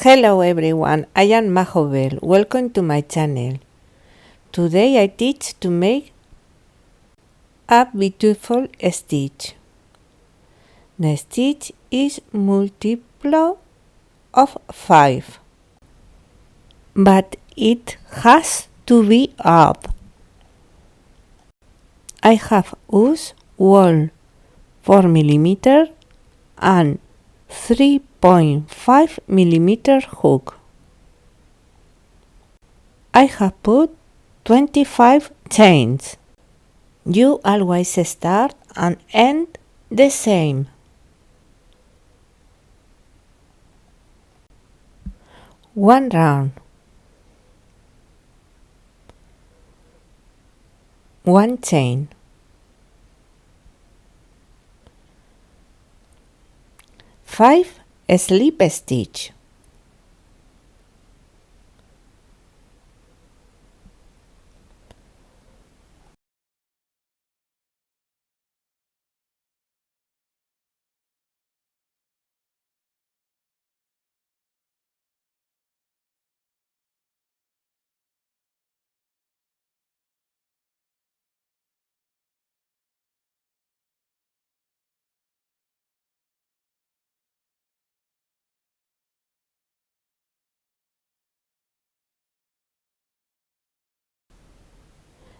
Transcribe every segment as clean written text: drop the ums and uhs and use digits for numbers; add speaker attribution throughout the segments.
Speaker 1: Hello everyone, I am Mahobel. Welcome to my channel. Today I teach to make a beautiful stitch. The stitch is multiple of 5, but it has to be up. I have used wool 4mm and 3.5mm hook. I have put 25 chains. You always start and end the same. One round, one chain, 5 slip stitch,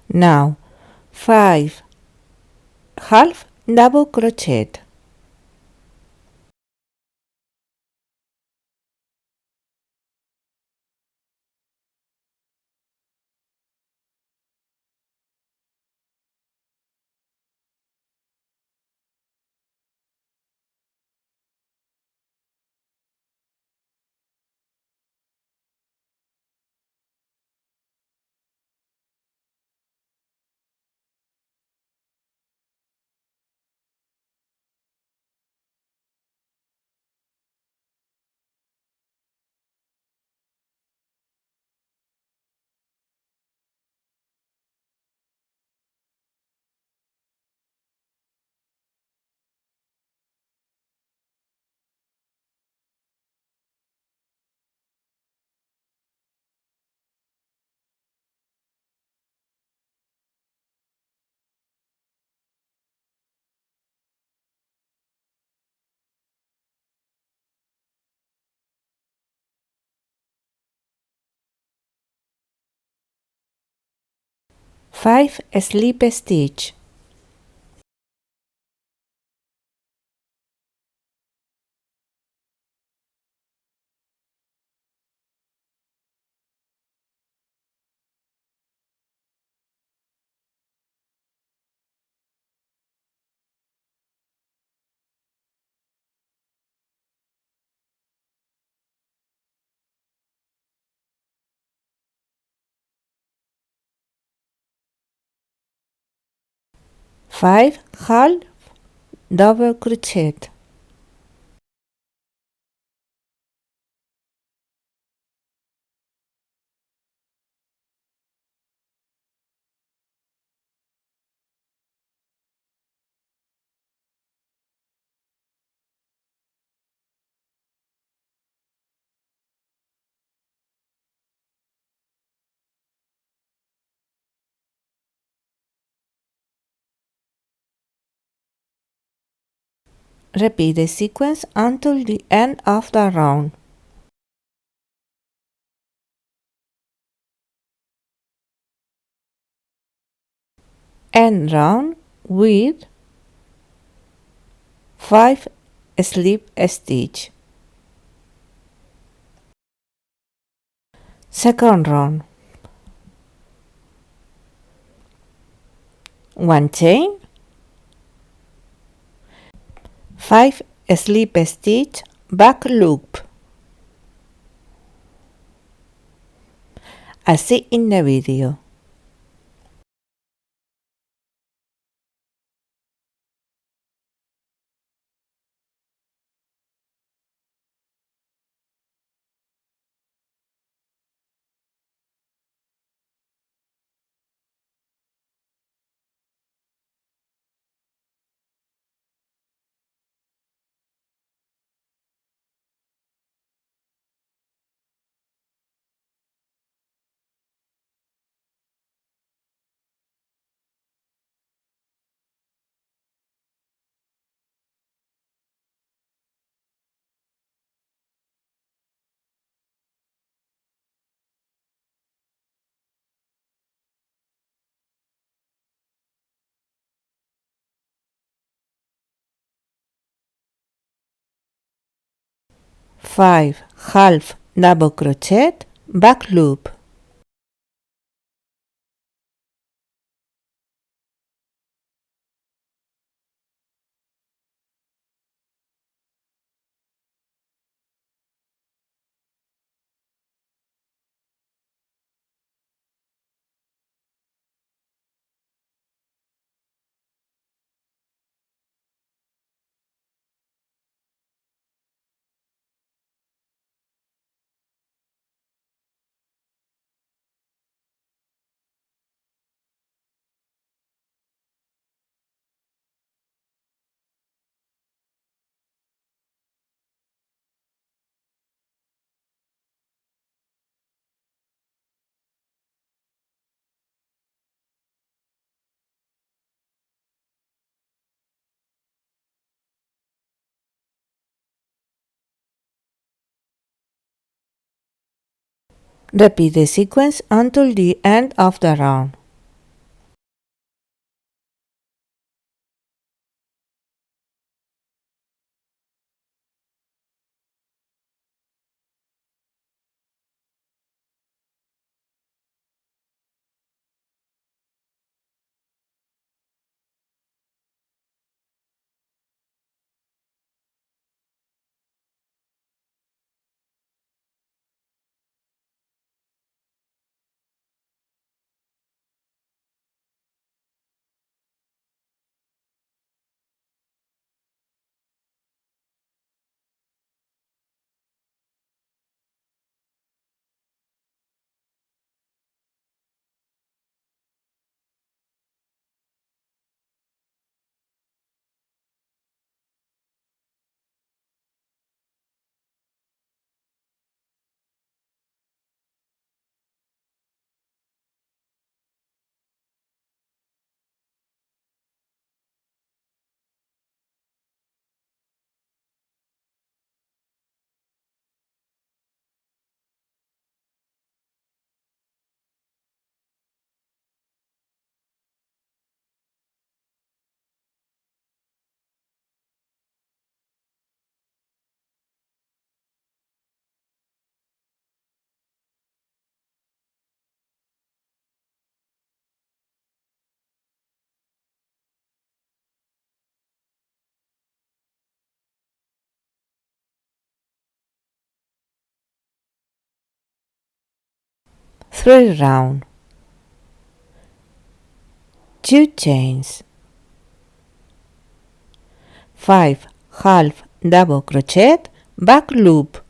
Speaker 1: now 5 half double crochet, five slip stitch, five half double crochet, repeat the sequence until the end of the round. End round with 5 slip stitch. Second round, one chain, 5 slip stitch back loop, as seen in the video. 5 half double crochet, back loop. Repeat the sequence until the end of the round. Thread round. 2 chains. 5 half double crochet, back loop.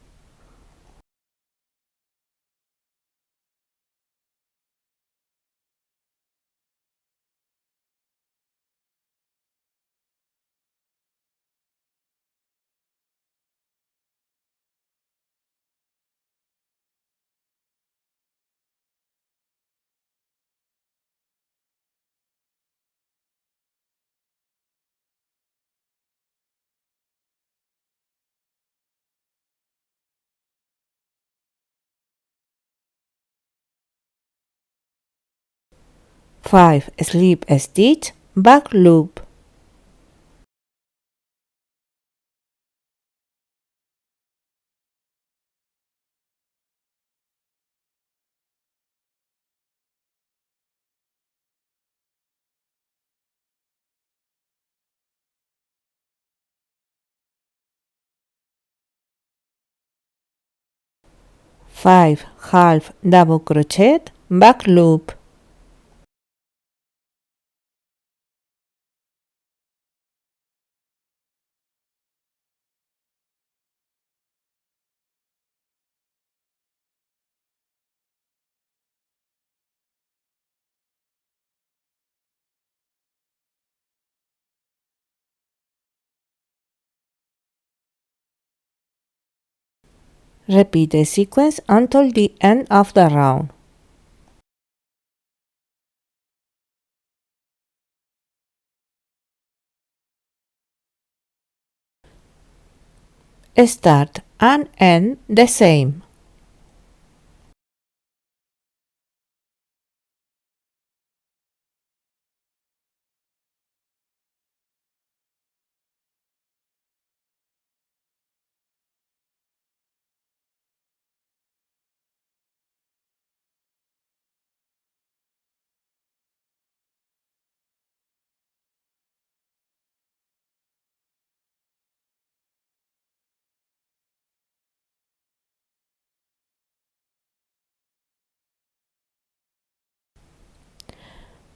Speaker 1: Five slip stitch, back loop. Five half double crochet, back loop. Repeat the sequence until the end of the round. Start and end the same.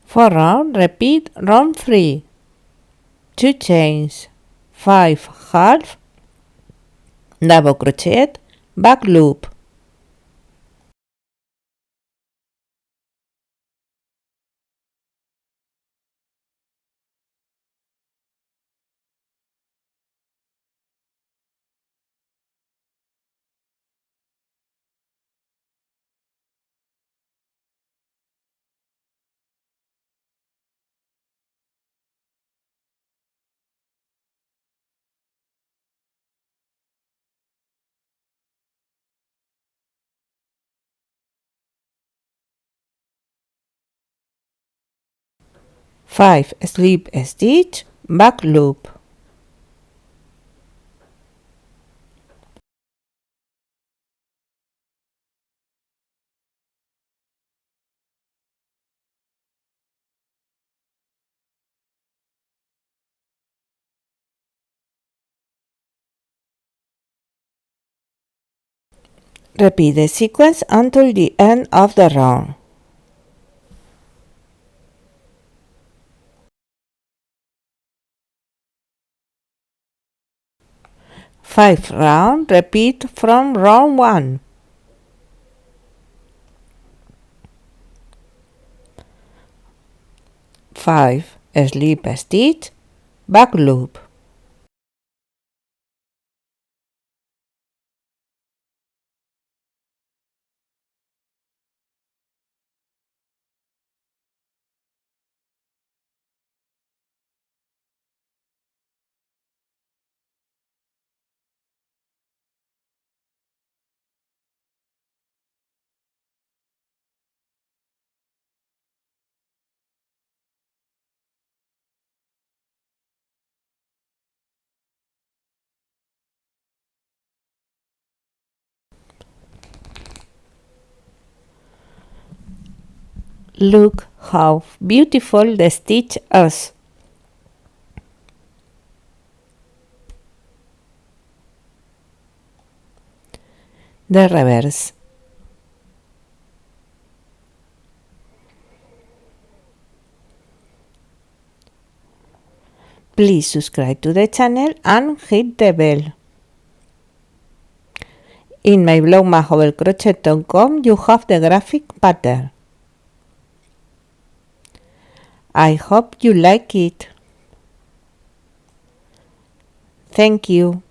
Speaker 1: 4 round, repeat round 3, 2 chains, 5 half, double crochet, back loop. Five slip stitch, back loop. Repeat the sequence until the end of the round. 5 round, repeat from round 1. 5 slip stitch, back loop. Look how beautiful the stitch is. The reverse. Please subscribe to the channel and hit the bell. In my blog majovelcrochet.com you have the graphic pattern. I hope you like it. Thank you.